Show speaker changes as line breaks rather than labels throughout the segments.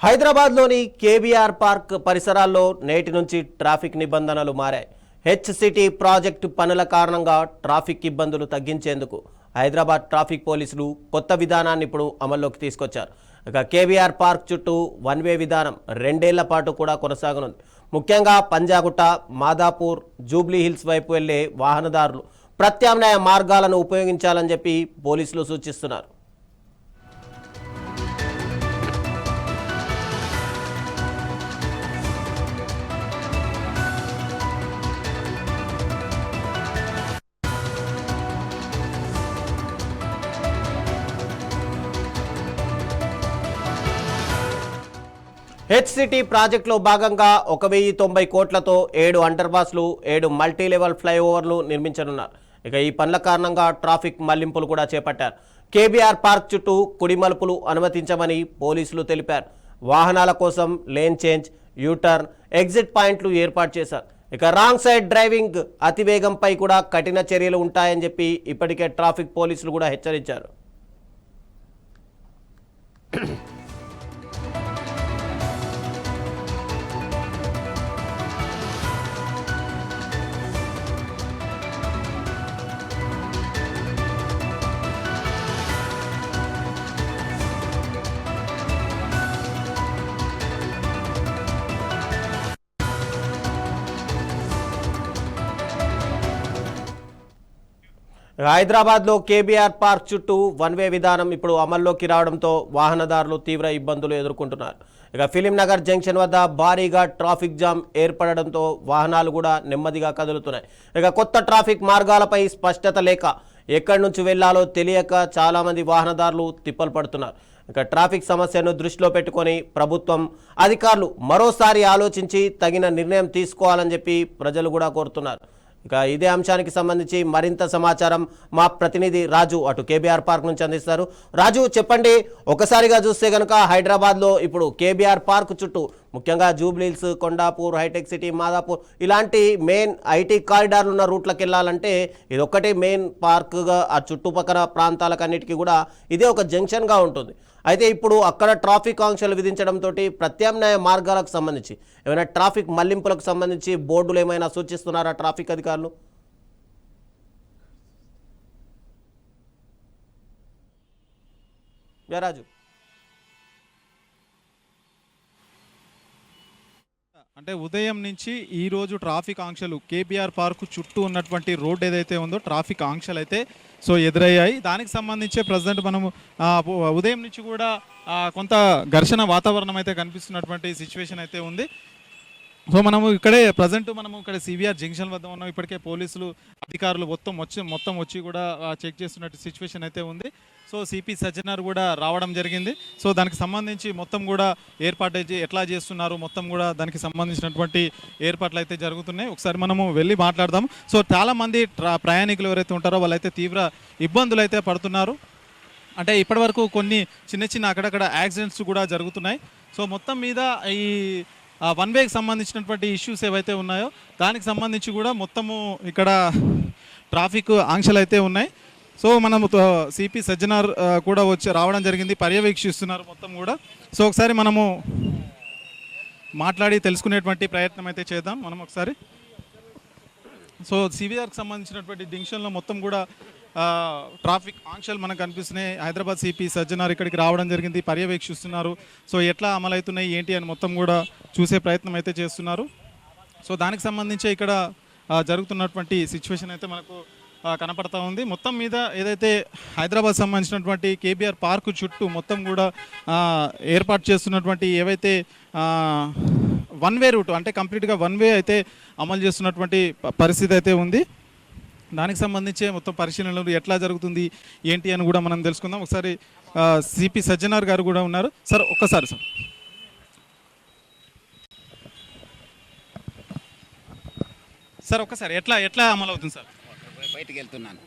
హైదరాబాద్లోని KBR park పరిసరాల్లో నేటి నుంచి ట్రాఫిక్ నిబంధనలు మారాయి. హెచ్సిటీ ప్రాజెక్టు పనుల కారణంగా ట్రాఫిక్ ఇబ్బందులు తగ్గించేందుకు హైదరాబాద్ ట్రాఫిక్ పోలీసులు కొత్త విధానాన్ని ఇప్పుడు అమల్లోకి తీసుకొచ్చారు. ఇక కేబీఆర్ పార్క్ చుట్టూ వన్ వే విధానం 2 ఏళ్ల పాటు కూడా కొనసాగనుంది. ముఖ్యంగా పంజాగుట్ట, మాదాపూర్, జూబ్లీ హిల్స్ వైపు వెళ్లే వాహనదారులు ప్రత్యామ్నాయ మార్గాలను ఉపయోగించాలని చెప్పి పోలీసులు సూచిస్తున్నారు. హెచ్సిటీ ప్రాజెక్టులో భాగంగా 1090 కోట్లతో 7 అండర్ పాస్లు, 7 మల్టీ లెవెల్ ఫ్లైఓవర్లు నిర్మించనున్నారు. ఇక ఈ పనుల కారణంగా ట్రాఫిక్ మళ్లింపులు కూడా చేపట్టారు. కేబీఆర్ పార్క్ చుట్టూ కుడి మలుపులు అనుమతించమని పోలీసులు తెలిపారు. వాహనాల కోసం లేన్ చేంజ్, యూటర్న్, ఎగ్జిట్ పాయింట్లు ఏర్పాటు చేశారు. ఇక రాంగ్ సైడ్ డ్రైవింగ్, అతివేగంపై కూడా కఠిన చర్యలు ఉంటాయని చెప్పి ఇప్పటికే ట్రాఫిక్ పోలీసులు కూడా హెచ్చరించారు. హైదరాబాద్లో కేబీఆర్ పార్క్ చుట్టూ వన్ వే విధానం ఇప్పుడు అమల్లోకి రావడంతో వాహనదారులు తీవ్ర ఇబ్బందులు ఎదుర్కొంటున్నారు. ఇక ఫిలిం నగర్ జంక్షన్ వద్ద భారీగా ట్రాఫిక్ జామ్ ఏర్పడడంతో వాహనాలు కూడా నెమ్మదిగా కదులుతున్నాయి. ఇక కొత్త ట్రాఫిక్ మార్గాలపై స్పష్టత లేక ఎక్కడి నుంచి వెళ్లాలో తెలియక చాలామంది వాహనదారులు తిప్పలు పడుతున్నారు. ఇక ట్రాఫిక్ సమస్యను దృష్టిలో పెట్టుకొని ప్రభుత్వం అధికారులు మరోసారి ఆలోచించి తగిన నిర్ణయం తీసుకోవాలని చెప్పి ప్రజలు కూడా కోరుతున్నారు. ఇక ఇదే అంశానికి సంబంధించి మరింత సమాచారం మా ప్రతినిధి రాజు అటు కేబీఆర్ పార్క్ నుంచి అందిస్తారు. రాజు, చెప్పండి, ఒకసారిగా చూస్తే కనుక హైదరాబాద్లో ఇప్పుడు కేబీఆర్ పార్క్ చుట్టూ ముఖ్యంగా జూబ్లీహిల్స్, కొండాపూర్, హైటెక్ సిటీ, మాదాపూర్ ఇలాంటి మెయిన్ ఐటీ కారిడార్లు ఉన్న రూట్లకు వెళ్ళాలంటే ఇదొక్కటే మెయిన్ పార్క్గా ఆ చుట్టుపక్కల ప్రాంతాలకన్నిటికీ కూడా ఇదే ఒక జంక్షన్గా ఉంటుంది. అయితే ఇప్పుడు అక్కడ ట్రాఫిక్ ఆంక్షలు విధించడంతో ప్రత్యామ్నాయ మార్గాలకు సంబంధించి ఏమైనా ట్రాఫిక్ మళ్లింపులకు సంబంధించి బోర్డులు ఏమైనా సూచిస్తున్నారా ట్రాఫిక్ అధికారులు? రాజు,
అంటే ఉదయం నుంచి ఈరోజు ట్రాఫిక్ ఆంక్షలు కేబీఆర్ పార్క్ చుట్టూ ఉన్నటువంటి రోడ్ ఏదైతే ఉందో ట్రాఫిక్ ఆంక్షలు అయితే ఎదురయ్యాయి. దానికి సంబంధించే ప్రజెంట్ మనము ఉదయం నుంచి కూడా కొంత ఘర్షణ వాతావరణం అయితే కనిపిస్తున్నటువంటి సిచ్యువేషన్ అయితే ఉంది. మనము ఇక్కడే ప్రజెంట్ మనము ఇక్కడ సివిఆర్ జంక్షన్ వద్ద ఉన్నాం. ఇప్పటికే పోలీసులు అధికారులు మొత్తం వచ్చి కూడా చెక్ చేస్తున్నట్టు సిచ్యువేషన్ అయితే ఉంది. సిపి సజ్జనార్ కూడా రావడం జరిగింది. దానికి సంబంధించి మొత్తం కూడా ఏర్పాటు ఎట్లా చేస్తున్నారు, మొత్తం కూడా దానికి సంబంధించినటువంటి ఏర్పాట్లు అయితే జరుగుతున్నాయి. ఒకసారి మనము వెళ్ళి మాట్లాడదాం. చాలామంది ప్రయాణికులు ఎవరైతే ఉంటారో వాళ్ళైతే తీవ్ర ఇబ్బందులు అయితే పడుతున్నారు. అంటే ఇప్పటివరకు కొన్ని చిన్న అక్కడక్కడ యాక్సిడెంట్స్ కూడా జరుగుతున్నాయి. మొత్తం మీద ఈ వన్ వేకి సంబంధించినటువంటి ఇష్యూస్ ఏవైతే ఉన్నాయో దానికి సంబంధించి కూడా మొత్తము ఇక్కడ ట్రాఫిక్ ఆంక్షలు అయితే ఉన్నాయి. మనము సిపి సజ్జనార్ కూడా రావడం జరిగింది, పర్యవేక్షిస్తున్నారు మొత్తం కూడా. ఒకసారి మనము మాట్లాడి తెలుసుకునేటువంటి ప్రయత్నం అయితే చేద్దాం మనం ఒకసారి. సివిఆర్కి సంబంధించినటువంటి జంక్షన్లో మొత్తం కూడా ట్రాఫిక్ ఆంక్షలు మనకు కనిపిస్తున్నాయి. హైదరాబాద్ సిపి సజ్జనార్ ఇక్కడికి రావడం జరిగింది, పర్యవేక్షిస్తున్నారు. ఎట్లా అమలవుతున్నాయి ఏంటి అని మొత్తం కూడా చూసే ప్రయత్నం అయితే చేస్తున్నారు. దానికి సంబంధించి ఇక్కడ జరుగుతున్నటువంటి సిచ్యువేషన్ అయితే మనకు కనపడతా ఉంది. మొత్తం మీద ఏదైతే హైదరాబాద్ సంబంధించినటువంటి కేబీఆర్ పార్క్ చుట్టూ మొత్తం కూడా ఏర్పాటు చేస్తున్నటువంటి ఏవైతే వన్ వే రూట్ అంటే కంప్లీట్గా వన్ వే అయితే అమలు చేస్తున్నటువంటి పరిస్థితి అయితే ఉంది. దానికి సంబంధించి మొత్తం పరిశీలనలు ఎట్లా జరుగుతుంది ఏంటి అని కూడా మనం తెలుసుకుందాం. ఒకసారి సిపి సజ్జనార్ గారు కూడా ఉన్నారు. సార్ ఒక్కసారి సార్ ఒక్కసారి ఎట్లా అమలు అవుతుంది సార్?
బయటికి వెళ్తున్నాను,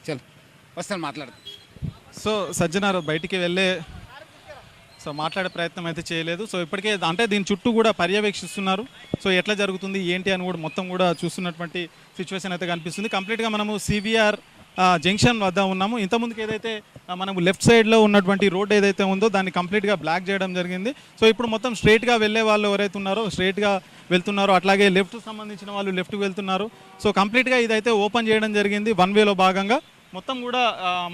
చలో వస్తాను మాట్లాడుతాను.
సజ్జనార్ బయటికి వెళ్ళే మాట్లాడే ప్రయత్నం అయితే చేయలేదు. ఇప్పటికే అంటే దీని చుట్టూ కూడా పర్యవేక్షిస్తున్నారు. ఎట్లా జరుగుతుంది ఏంటి అని కూడా మొత్తం కూడా చూస్తున్నటువంటి సిచ్యువేషన్ అయితే కనిపిస్తుంది. కంప్లీట్గా మనము సివిఆర్ జంక్షన్ వద్ద ఉన్నాము. ఇంతకుముందుకు ఏదైతే మనము లెఫ్ట్ సైడ్లో ఉన్నటువంటి రోడ్ ఏదైతే ఉందో దాన్ని కంప్లీట్గా బ్లాక్ చేయడం జరిగింది. సో ఇప్పుడు మొత్తం స్ట్రైట్గా వెళ్ళే వాళ్ళు ఎవరైతే ఉన్నారో స్ట్రైట్గా వెళ్తున్నారు, అట్లాగే లెఫ్ట్ సంబంధించిన వాళ్ళు లెఫ్ట్కి వెళ్తున్నారు. సో కంప్లీట్గా ఇదైతే ఓపెన్ చేయడం జరిగింది వన్ వేలో భాగంగా. మొత్తం కూడా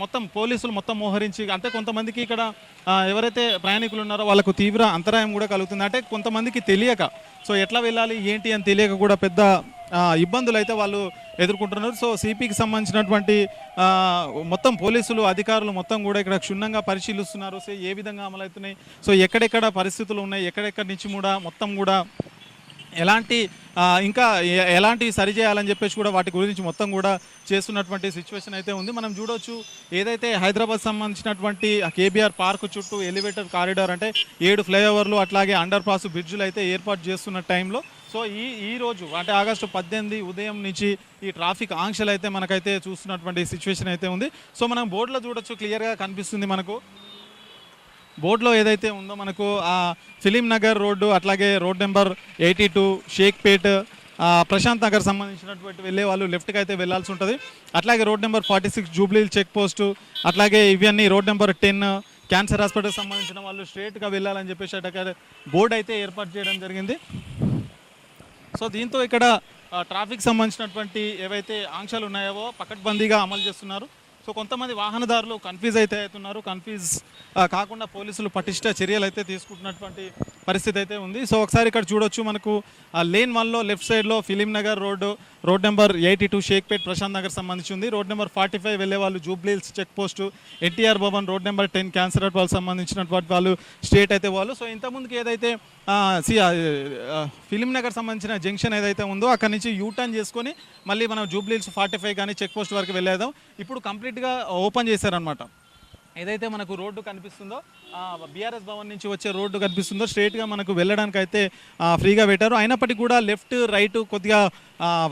మొత్తం పోలీసులు మొత్తం మోహరించి, అంటే కొంతమందికి ఇక్కడ ఎవరైతే ప్రయాణికులు ఉన్నారో వాళ్ళకు తీవ్ర అంతరాయం కూడా కలుగుతుంది. అంటే కొంతమందికి తెలియక, సో ఎట్లా వెళ్ళాలి ఏంటి అని తెలియక కూడా పెద్ద ఇబ్బందులు అయితే వాళ్ళు ఎదుర్కొంటున్నారు. సో సిపికి సంబంధించినటువంటి మొత్తం పోలీసులు అధికారులు మొత్తం కూడా ఇక్కడ క్షుణ్ణంగా పరిశీలిస్తున్నారు. సో ఏ విధంగా అమలవుతున్నాయి, సో ఎక్కడెక్కడ పరిస్థితులు ఉన్నాయి, ఎక్కడెక్కడి నుంచి కూడా మొత్తం కూడా ఎలాంటి ఇంకా ఎలాంటివి సరిచేయాలని చెప్పేసి కూడా వాటి గురించి మొత్తం కూడా చేస్తున్నటువంటి సిచ్యువేషన్ అయితే ఉంది. మనం చూడొచ్చు ఏదైతే హైదరాబాద్ సంబంధించినటువంటి కేబీఆర్ పార్క్ చుట్టూ ఎలివేటర్ కారిడార్, అంటే 7 ఫ్లైఓవర్లు అట్లాగే అండర్ పాస్ బ్రిడ్జ్లు అయితే ఏర్పాటు చేస్తున్న టైంలో సో ఈ రోజు అంటే ఆగస్టు 18 ఉదయం నుంచి ఈ ట్రాఫిక్ ఆంక్షలు అయితే మనకైతే చూస్తున్నటువంటి సిచ్యువేషన్ అయితే ఉంది. సో మనం బోర్డులో చూడొచ్చు, క్లియర్గా కనిపిస్తుంది మనకు. బోర్డులో ఏదైతే ఉందో మనకు ఫిలిం నగర్ రోడ్డు, అట్లాగే రోడ్ నెంబర్ 82 షేక్పేట్, ప్రశాంత్ నగర్ సంబంధించినటువంటి వెళ్ళే వాళ్ళు లెఫ్ట్కి అయితే వెళ్ళాల్సి ఉంటుంది. అట్లాగే road number 46 Jubilee check post, అట్లాగే ఇవన్నీ రోడ్ నెంబర్ 10 క్యాన్సర్ హాస్పిటల్ సంబంధించిన వాళ్ళు స్ట్రేట్గా వెళ్ళాలని చెప్పేసి అక్కడ బోర్డు అయితే ఏర్పాటు చేయడం జరిగింది. సో దీంతో ఇక్కడ ట్రాఫిక్ సంబంధించినటువంటి ఏవైతే ఆంక్షలు ఉన్నాయో పకడ్బందీగా అమలు చేస్తున్నారు. సో కొంతమంది వాహనదారులు కన్ఫ్యూజ్ అయితే అవుతున్నారు. కన్ఫ్యూజ్ కాకుండా పోలీసులు పటిష్ట చర్యలు అయితే తీసుకుంటున్నటువంటి పరిస్థితి అయితే ఉంది. సో ఒకసారి ఇక్కడ చూడొచ్చు మనకు లేన్ 1లో లెఫ్ట్ సైడ్లో ఫిలిం నగర్ రోడ్ నెంబర్ 82 షేక్పేట్ ప్రశాంత్ నగర్ సంబంధించి ఉంది. రోడ్ నెంబర్ 45 వెళ్ళే వాళ్ళు Jubilee Hills check post, NTR Bhavan, road number 10 cancer hospital వాళ్ళకి సంబంధించినటువంటి వాళ్ళు స్ట్రేట్ అయితే వాళ్ళు. సో ఇంతకుముందుకు ఏదైతే ఫిలిం నగర్ సంబంధించిన జంక్షన్ ఏదైతే ఉందో అక్కడ నుంచి యూటర్న్ చేసుకొని మళ్ళీ మనం జూబ్లీహిల్స్ 45 కానీ చెక్ పోస్ట్ వరకు వెళ్ళేదాం. ఇప్పుడు కంప్లీట్గా ఓపెన్ చేశారనమాట. ఏదైతే మనకు రోడ్డు కనిపిస్తుందో బీఆర్ఎస్ భవన్ నుంచి వచ్చే రోడ్డు కనిపిస్తుందో స్ట్రైట్గా మనకు వెళ్ళడానికి అయితే ఫ్రీగా పెట్టారు. అయినప్పటికీ కూడా లెఫ్ట్ రైట్ కొద్దిగా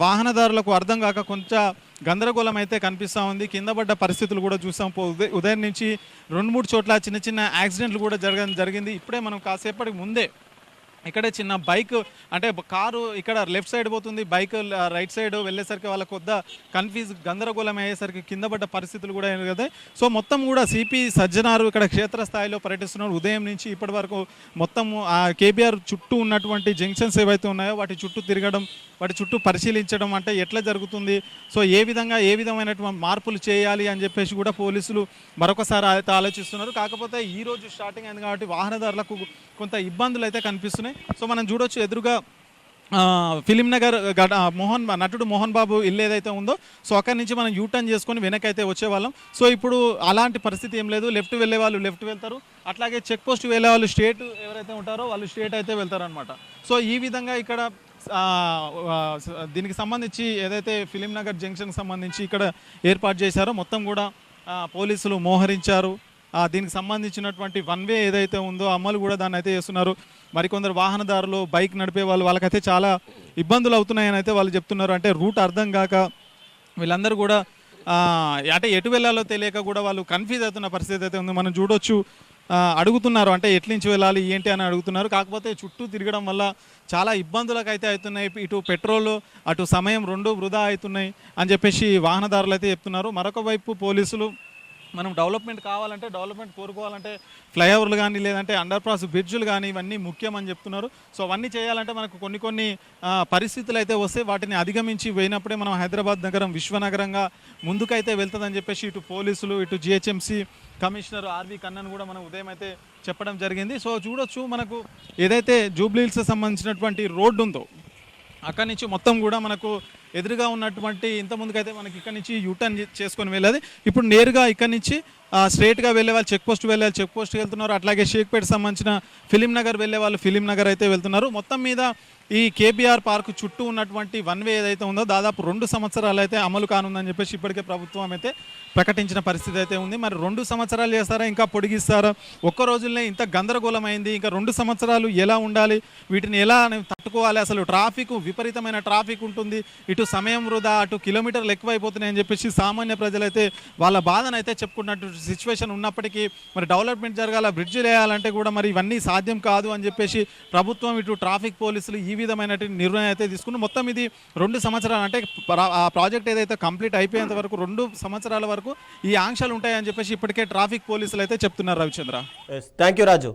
వాహనదారులకు అర్థం కాక కొంచెం గందరగోళం అయితే కనిపిస్తూ ఉంది. కింద పడ్డ పరిస్థితులు కూడా చూసాం. ఉదయం నుంచి 2-3 చోట్ల చిన్న చిన్న యాక్సిడెంట్లు కూడా జరిగింది. ఇప్పుడే మనం కాసేపటికి ముందే ఇక్కడే చిన్న బైక్, అంటే కారు ఇక్కడ లెఫ్ట్ సైడ్ పోతుంది, బైక్ రైట్ సైడ్ వెళ్ళేసరికి వాళ్ళకు కొద్ద కన్ఫ్యూజ్ గందరగోళం అయ్యేసరికి కింద పడ్డ పరిస్థితులు కూడా కదా. సో మొత్తం కూడా సిపి సజ్జనారు ఇక్కడ క్షేత్రస్థాయిలో పర్యటిస్తున్నారు. ఉదయం నుంచి ఇప్పటి వరకు మొత్తం ఆ కేబీఆర్ చుట్టూ ఉన్నటువంటి జంక్షన్స్ ఏవైతే ఉన్నాయో వాటి చుట్టూ తిరగడం, వాటి చుట్టూ పరిశీలించడం, అంటే ఎట్లా జరుగుతుంది, సో ఏ విధమైనటువంటి మార్పులు చేయాలి అని చెప్పేసి కూడా పోలీసులు మరొకసారి అయితే ఆలోచిస్తున్నారు. కాకపోతే ఈరోజు స్టార్టింగ్ అయింది కాబట్టి వాహనదారులకు కొంత ఇబ్బందులు అయితే కనిపిస్తున్నాయి. సో మనం చూడొచ్చు ఎదురుగా ఫిలిం నగర్ నటుడు మోహన్ బాబు ఇల్లు ఏదైతే ఉందో సో అక్కడి నుంచి మనం యూటర్న్ చేసుకొని వెనక్కి అయితే వచ్చేవాళ్ళం. సో ఇప్పుడు అలాంటి పరిస్థితి ఏం లేదు. లెఫ్ట్ వెళ్ళే వాళ్ళు లెఫ్ట్ వెళ్తారు, అట్లాగే చెక్ పోస్ట్ వెళ్ళే వాళ్ళు స్ట్రేట్ ఎవరైతే ఉంటారో వాళ్ళు స్ట్రేట్ అయితే వెళ్తారు అనమాట. సో ఈ విధంగా ఇక్కడ దీనికి సంబంధించి ఏదైతే ఫిలిం నగర్ జంక్షన్కి సంబంధించి ఇక్కడ ఏర్పాటు చేశారో మొత్తం కూడా పోలీసులు మోహరించారు. దీనికి సంబంధించినటువంటి వన్ వే ఏదైతే ఉందో అమలు కూడా దాన్ని అయితే చేస్తున్నారు. మరికొందరు వాహనదారులు బైక్ నడిపే వాళ్ళకైతే చాలా ఇబ్బందులు అవుతున్నాయని అయితే వాళ్ళు చెప్తున్నారు. అంటే రూట్ అర్థం కాక వీళ్ళందరూ కూడా అంటే ఎటు వెళ్ళాలో తెలియక కూడా వాళ్ళు కన్ఫ్యూజ్ అవుతున్న పరిస్థితి అయితే ఉంది. మనం చూడొచ్చు అడుగుతున్నారు, అంటే ఎట్లించి వెళ్ళాలి ఏంటి అని అడుగుతున్నారు. కాకపోతే చుట్టూ తిరగడం వల్ల చాలా ఇబ్బందులకు అయితే అవుతున్నాయి. ఇటు పెట్రోల్ అటు సమయం 2 వృధా అవుతున్నాయి అని చెప్పేసి వాహనదారులు అయితే చెప్తున్నారు. మరొక వైపు పోలీసులు మనం డెవలప్మెంట్ కావాలంటే, డెవలప్మెంట్ కోరుకోవాలంటే ఫ్లైఓవర్లు కానీ లేదంటే అండర్ పాస్ బ్రిడ్జులు కానీ ఇవన్నీ ముఖ్యం అని చెప్తున్నారు. సో అవన్నీ చేయాలంటే మనకు కొన్ని పరిస్థితులు అయితే వస్తే వాటిని అధిగమించి పోయినప్పుడే మనం హైదరాబాద్ నగరం విశ్వనగరంగా ముందుకైతే వెళ్తుందని చెప్పేసి ఇటు పోలీసులు ఇటు జిహెచ్ఎంసీ కమిషనర్ ఆర్వి కన్నన్ కూడా మనం ఉదయం అయితే చెప్పడం జరిగింది. సో చూడొచ్చు మనకు ఏదైతే జూబ్లీహిల్స్ సంబంధించినటువంటి రోడ్డు ఉందో అక్కడి నుంచి మొత్తం కూడా మనకు ఎదురుగా ఉన్నటువంటి ఇంతకుముందుకైతే మనకి ఇక్కడ నుంచి యూటర్న్ చేసుకొని వెళ్ళేది. ఇప్పుడు నేరుగా ఇక్కడ నుంచి స్ట్రైట్గా వెళ్ళే వాళ్ళు చెక్ పోస్ట్ వెళ్ళే వాళ్ళు చెక్ పోస్ట్కి వెళ్తున్నారు. అట్లాగే షేక్పేట్ సంబంధించిన ఫిలిం నగర్ వెళ్ళే వాళ్ళు ఫిలిం నగర్ అయితే వెళ్తున్నారు. మొత్తం మీద ఈ కేబీఆర్ పార్క్ చుట్టూ ఉన్నటువంటి వన్ వే ఏదైతే ఉందో దాదాపు 2 సంవత్సరాలు అయితే అమలు కానుందని చెప్పేసి ఇప్పటికే ప్రభుత్వం అయితే ప్రకటించిన పరిస్థితి అయితే ఉంది. మరి 2 సంవత్సరాలు చేస్తారా, ఇంకా పొడిగిస్తారా? ఒక్క రోజులనే ఇంత గందరగోళం అయింది, ఇంకా 2 సంవత్సరాలు ఎలా ఉండాలి, వీటిని ఎలా తట్టుకోవాలి? అసలు ట్రాఫిక్ విపరీతమైన ట్రాఫిక్ ఉంటుంది, ఇటు సమయం వృధా, అటు కిలోమీటర్లు ఎక్కువైపోతున్నాయని చెప్పేసి సామాన్య ప్రజలైతే వాళ్ళ బాధను అయితే చెప్పుకున్నట్టు సిచ్యువేషన్ ఉన్నప్పటికీ మరి డెవలప్మెంట్ జరగాల, బ్రిడ్జిలు వేయాలంటే కూడా మరి ఇవన్నీ సాధ్యం కాదు అని చెప్పేసి ప్రభుత్వం ఇటు ట్రాఫిక్ పోలీసులు ఈ ఈ విధమైన నిర్ణయం అయితే తీసుకుని మొత్తం ఇది 2 సంవత్సరాలు అంటే ఆ ప్రాజెక్ట్ ఏదైతే కంప్లీట్ అయిపోయేంత వరకు 2 సంవత్సరాల వరకు ఈ ఆంక్షలు ఉంటాయని చెప్పేసి ఇప్పటికే ట్రాఫిక్ పోలీసులు అయితే చెప్తున్నారు రవిచంద్ర.
Thank you Raju.